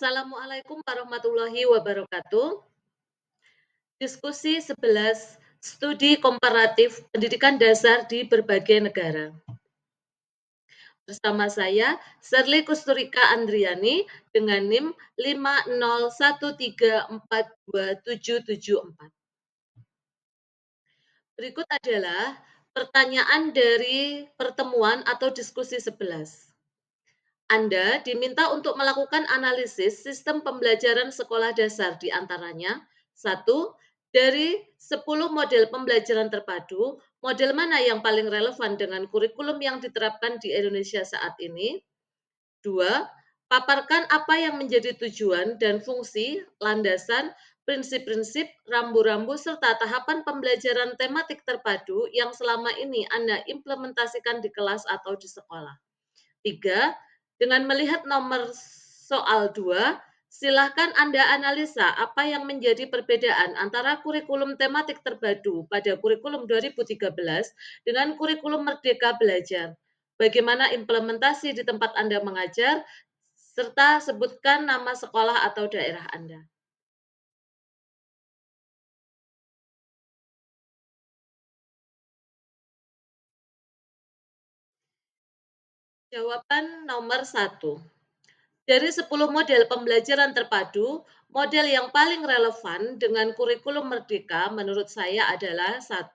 Assalamualaikum warahmatullahi wabarakatuh. Diskusi 11 Studi Komparatif Pendidikan Dasar di Berbagai Negara. Bersama saya, Serly Kusturika Andriani dengan NIM 501342774. Berikut adalah pertanyaan dari pertemuan atau diskusi 11. Anda diminta untuk melakukan analisis sistem pembelajaran sekolah dasar di antaranya. 1. Dari 10 model pembelajaran terpadu, model mana yang paling relevan dengan kurikulum yang diterapkan di Indonesia saat ini? 2. Paparkan apa yang menjadi tujuan dan fungsi, landasan, prinsip-prinsip, rambu-rambu, serta tahapan pembelajaran tematik terpadu yang selama ini Anda implementasikan di kelas atau di sekolah. 3. Dengan melihat nomor soal 2, silakan Anda analisa apa yang menjadi perbedaan antara kurikulum tematik terpadu pada kurikulum 2013 dengan kurikulum Merdeka Belajar. Bagaimana implementasi di tempat Anda mengajar, serta sebutkan nama sekolah atau daerah Anda. Jawaban nomor 1. Dari 10 model pembelajaran terpadu, model yang paling relevan dengan kurikulum Merdeka menurut saya adalah 1,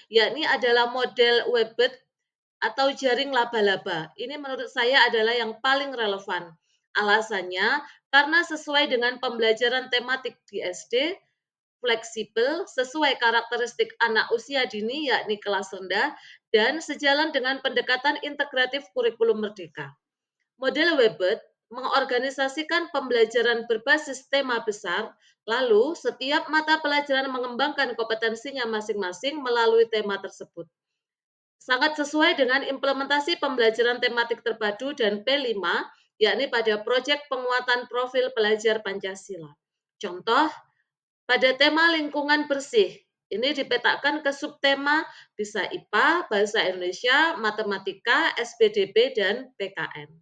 yakni adalah model Webbed atau jaring laba-laba. Ini menurut saya adalah yang paling relevan. Alasannya karena sesuai dengan pembelajaran tematik di SD, fleksibel, sesuai karakteristik anak usia dini yakni kelas rendah, dan sejalan dengan pendekatan integratif kurikulum Merdeka. Model Webbed mengorganisasikan pembelajaran berbasis tema besar, lalu setiap mata pelajaran mengembangkan kompetensinya masing-masing melalui tema tersebut. Sangat sesuai dengan implementasi pembelajaran tematik terpadu dan P5, yakni pada proyek penguatan profil pelajar Pancasila. Contoh, pada tema lingkungan bersih, ini dipetakan ke subtema bisa IPA, Bahasa Indonesia, Matematika, SPDB, dan PKN.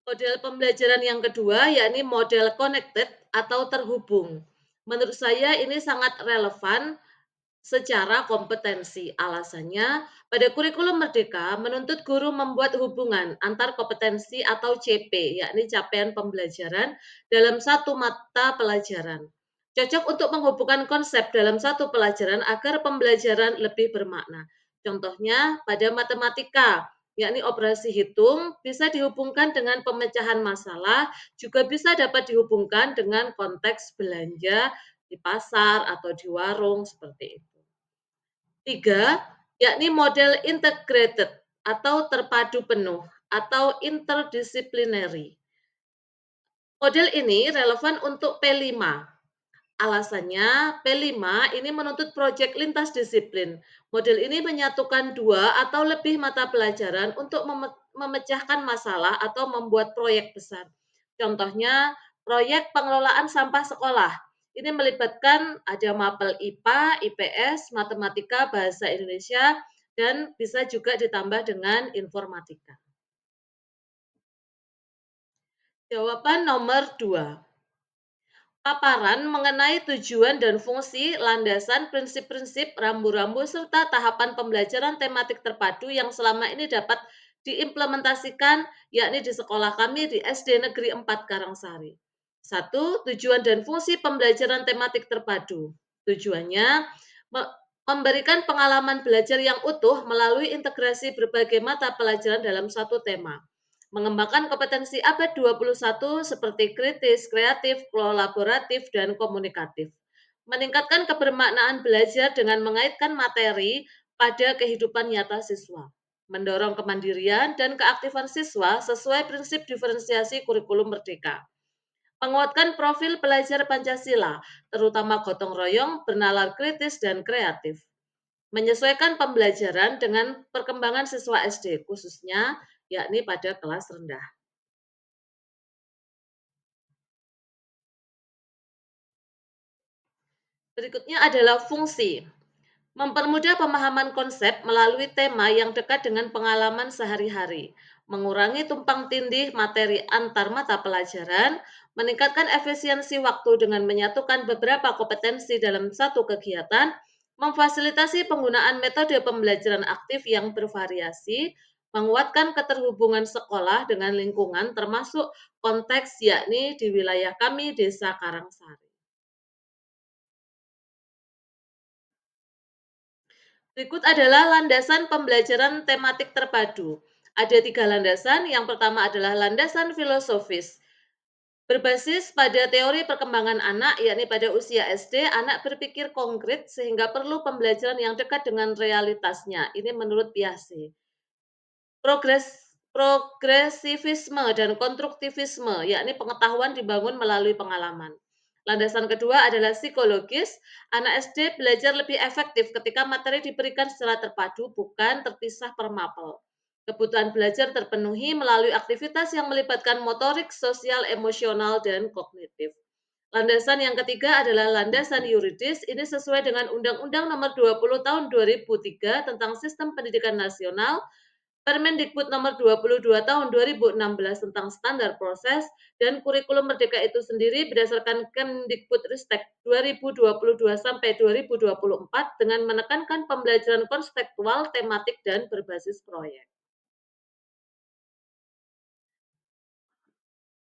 Model pembelajaran yang kedua yakni model connected atau terhubung. Menurut saya ini sangat relevan secara kompetensi. Alasannya, pada kurikulum Merdeka menuntut guru membuat hubungan antar kompetensi atau CP, yakni capaian pembelajaran dalam satu mata pelajaran. Cocok untuk menghubungkan konsep dalam satu pelajaran agar pembelajaran lebih bermakna. Contohnya pada matematika, yakni operasi hitung, bisa dihubungkan dengan pemecahan masalah, juga bisa dapat dihubungkan dengan konteks belanja di pasar atau di warung seperti itu. 3, yakni model integrated atau terpadu penuh atau interdisciplinary. Model ini relevan untuk P5. Alasannya, P5 ini menuntut proyek lintas disiplin. Model ini menyatukan 2 atau lebih mata pelajaran untuk memecahkan masalah atau membuat proyek besar. Contohnya, proyek pengelolaan sampah sekolah. Ini melibatkan ada mapel IPA, IPS, Matematika, Bahasa Indonesia, dan bisa juga ditambah dengan informatika. Jawaban nomor 2. Paparan mengenai tujuan dan fungsi, landasan, prinsip-prinsip, rambu-rambu, serta tahapan pembelajaran tematik terpadu yang selama ini dapat diimplementasikan, yakni di sekolah kami di SD Negeri 4 Karangsari. 1. Tujuan dan fungsi pembelajaran tematik terpadu. Tujuannya memberikan pengalaman belajar yang utuh melalui integrasi berbagai mata pelajaran dalam satu tema. Mengembangkan kompetensi abad 21 seperti kritis, kreatif, kolaboratif, dan komunikatif. Meningkatkan kebermaknaan belajar dengan mengaitkan materi pada kehidupan nyata siswa. Mendorong kemandirian dan keaktifan siswa sesuai prinsip diferensiasi kurikulum Merdeka. Menguatkan profil pelajar Pancasila, terutama gotong royong, bernalar kritis, dan kreatif. Menyesuaikan pembelajaran dengan perkembangan siswa SD, khususnya yakni pada kelas rendah. Berikutnya adalah fungsi. Mempermudah pemahaman konsep melalui tema yang dekat dengan pengalaman sehari-hari. mengurangi tumpang tindih materi antar mata pelajaran, meningkatkan efisiensi waktu dengan menyatukan beberapa kompetensi dalam satu kegiatan, memfasilitasi penggunaan metode pembelajaran aktif yang bervariasi, menguatkan keterhubungan sekolah dengan lingkungan termasuk konteks yakni di wilayah kami Desa Karangsari. Berikut adalah landasan pembelajaran tematik terpadu. Ada 3 landasan. Yang pertama adalah landasan filosofis. Berbasis pada teori perkembangan anak, yakni pada usia SD, anak berpikir konkret sehingga perlu pembelajaran yang dekat dengan realitasnya. Ini menurut Piaget. Progresivisme dan konstruktivisme, yakni pengetahuan dibangun melalui pengalaman. Landasan kedua adalah psikologis. Anak SD belajar lebih efektif ketika materi diberikan secara terpadu, bukan terpisah per mapel. Kebutuhan belajar terpenuhi melalui aktivitas yang melibatkan motorik, sosial, emosional, dan kognitif. Landasan yang ketiga adalah landasan yuridis. Ini sesuai dengan Undang-Undang Nomor 20 Tahun 2003 tentang Sistem Pendidikan Nasional, Permendikbud Nomor 22 Tahun 2016 tentang standar proses, dan kurikulum Merdeka itu sendiri berdasarkan Kemdikbudristek 2022 sampai 2024 dengan menekankan pembelajaran konstekstual, tematik, dan berbasis proyek.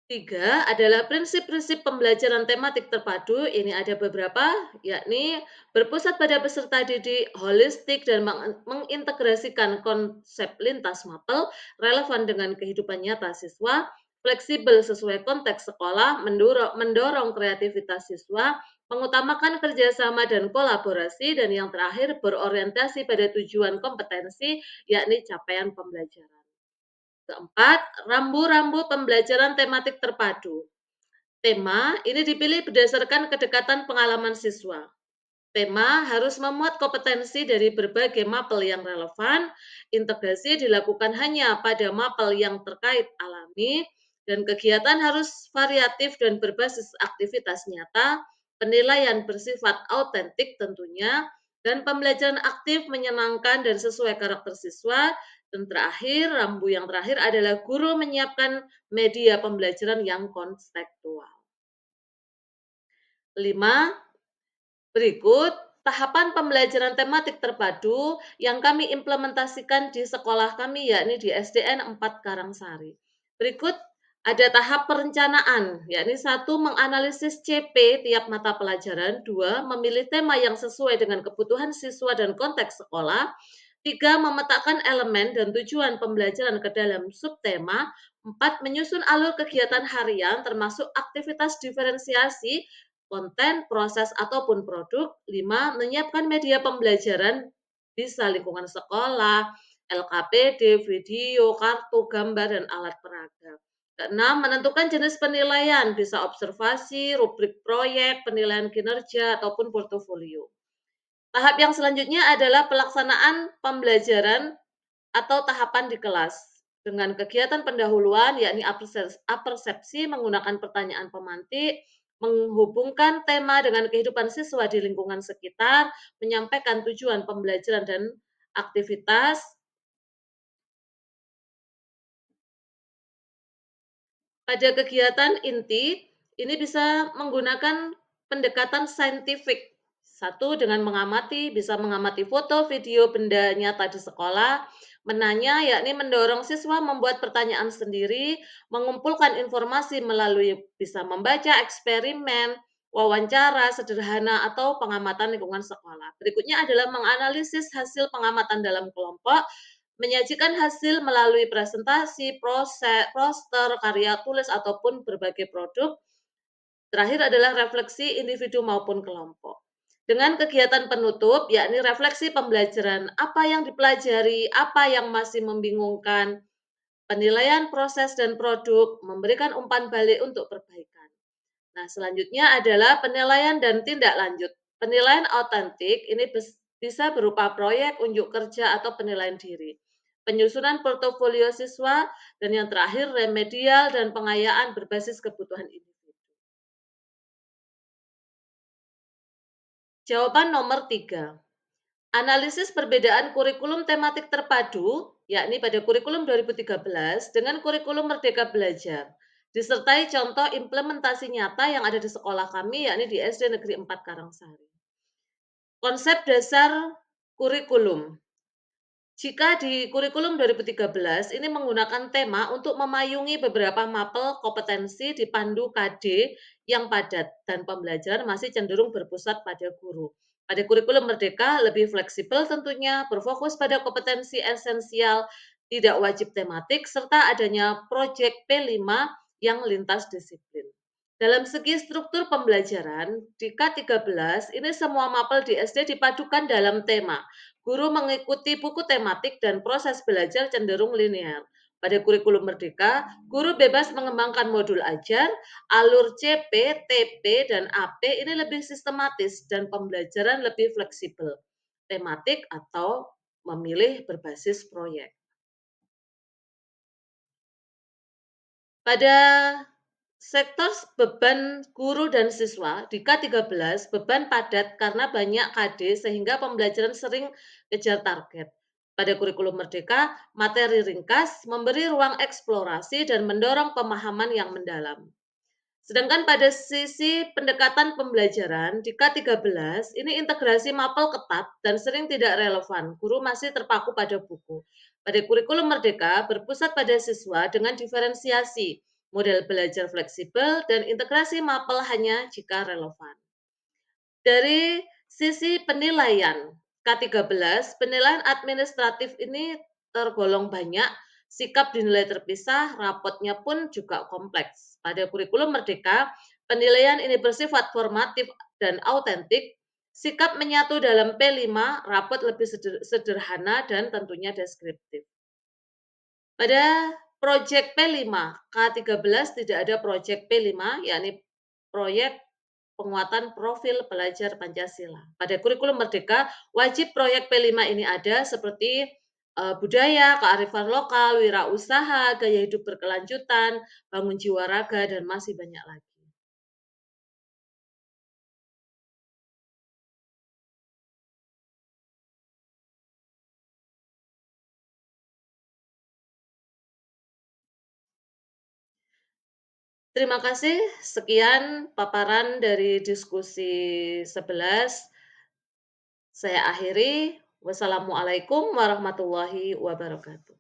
Tiga adalah prinsip-prinsip pembelajaran tematik terpadu. Ini ada beberapa, yakni berpusat pada peserta didik, holistik, dan mengintegrasikan konsep lintas mapel, relevan dengan kehidupan nyata siswa, fleksibel sesuai konteks sekolah, mendorong kreativitas siswa, mengutamakan kerjasama dan kolaborasi, dan yang terakhir berorientasi pada tujuan kompetensi, yakni capaian pembelajaran. Keempat, rambu-rambu pembelajaran tematik terpadu. Tema ini dipilih berdasarkan kedekatan pengalaman siswa. Tema harus memuat kompetensi dari berbagai mapel yang relevan, integrasi dilakukan hanya pada mapel yang terkait alami, dan kegiatan harus variatif dan berbasis aktivitas nyata, penilaian bersifat autentik tentunya, dan pembelajaran aktif menyenangkan dan sesuai karakter siswa, dan terakhir, rambu yang terakhir adalah guru menyiapkan media pembelajaran yang konstekstual. 5. Berikut tahapan pembelajaran tematik terpadu yang kami implementasikan di sekolah kami, yakni di SDN 4 Karangsari. Berikut ada tahap perencanaan, yakni 1. Menganalisis CP tiap mata pelajaran, 2. Memilih tema yang sesuai dengan kebutuhan siswa dan konteks sekolah, 3. Memetakan elemen dan tujuan pembelajaran ke dalam subtema, 4. Menyusun alur kegiatan harian termasuk aktivitas diferensiasi konten, proses, ataupun produk. 5. Menyiapkan media pembelajaran, bisa lingkungan sekolah, LKPD, video, kartu, gambar, dan alat peraga. Keenam, menentukan jenis penilaian, bisa observasi, rubrik proyek, penilaian kinerja, ataupun portofolio. Tahap yang selanjutnya adalah pelaksanaan pembelajaran atau tahapan di kelas dengan kegiatan pendahuluan, yakni apersepsi menggunakan pertanyaan pemantik, menghubungkan tema dengan kehidupan siswa di lingkungan sekitar, menyampaikan tujuan pembelajaran dan aktivitas. Pada kegiatan inti, ini bisa menggunakan pendekatan saintifik. Satu, dengan mengamati, bisa mengamati foto, video, benda nyata di sekolah, menanya, yakni mendorong siswa membuat pertanyaan sendiri, mengumpulkan informasi melalui bisa membaca eksperimen, wawancara sederhana, atau pengamatan lingkungan sekolah. Berikutnya adalah menganalisis hasil pengamatan dalam kelompok, menyajikan hasil melalui presentasi, poster, karya tulis, ataupun berbagai produk. Terakhir adalah refleksi individu maupun kelompok. Dengan kegiatan penutup, yakni refleksi pembelajaran, apa yang dipelajari, apa yang masih membingungkan, penilaian proses dan produk, memberikan umpan balik untuk perbaikan. Nah, selanjutnya adalah penilaian dan tindak lanjut. Penilaian autentik ini bisa berupa proyek, unjuk kerja, atau penilaian diri. Penyusunan portofolio siswa, dan yang terakhir remedial dan pengayaan berbasis kebutuhan individu. Jawaban nomor 3. Analisis perbedaan kurikulum tematik terpadu yakni pada kurikulum 2013 dengan kurikulum Merdeka Belajar, disertai contoh implementasi nyata yang ada di sekolah kami, yakni di SD Negeri 4 Karangsari. Konsep dasar kurikulum. Jika di kurikulum 2013 ini menggunakan tema untuk memayungi beberapa mapel kompetensi dipandu KD yang padat dan pembelajaran masih cenderung berpusat pada guru. Pada kurikulum Merdeka lebih fleksibel tentunya, berfokus pada kompetensi esensial, tidak wajib tematik, serta adanya proyek P5 yang lintas disiplin. Dalam segi struktur pembelajaran, di K13 ini semua mapel di SD dipadukan dalam tema. Guru mengikuti buku tematik dan proses belajar cenderung linear. Pada kurikulum Merdeka, guru bebas mengembangkan modul ajar, alur CP, TP, dan AP ini lebih sistematis dan pembelajaran lebih fleksibel, tematik atau memilih berbasis proyek. Pada sektor beban guru dan siswa di K13 beban padat karena banyak KD sehingga pembelajaran sering kejar target. Pada kurikulum Merdeka, materi ringkas memberi ruang eksplorasi dan mendorong pemahaman yang mendalam. Sedangkan pada sisi pendekatan pembelajaran di K13, ini integrasi mapel ketat dan sering tidak relevan. Guru masih terpaku pada buku. Pada kurikulum Merdeka berpusat pada siswa dengan diferensiasi, model belajar fleksibel, dan integrasi mapel hanya jika relevan. Dari sisi penilaian, K13, penilaian administratif ini tergolong banyak, sikap dinilai terpisah, rapotnya pun juga kompleks. Pada kurikulum Merdeka, penilaian ini bersifat formatif dan autentik, sikap menyatu dalam P5, rapot lebih sederhana dan tentunya deskriptif. Pada proyek P5, K13 tidak ada proyek P5, yakni proyek penguatan profil pelajar Pancasila. Pada kurikulum Merdeka, wajib proyek P5 ini ada seperti budaya, kearifan lokal, wirausaha, gaya hidup berkelanjutan, bangun jiwa raga, dan masih banyak lagi. Terima kasih, sekian paparan dari diskusi 11. Saya akhiri. Wassalamualaikum warahmatullahi wabarakatuh.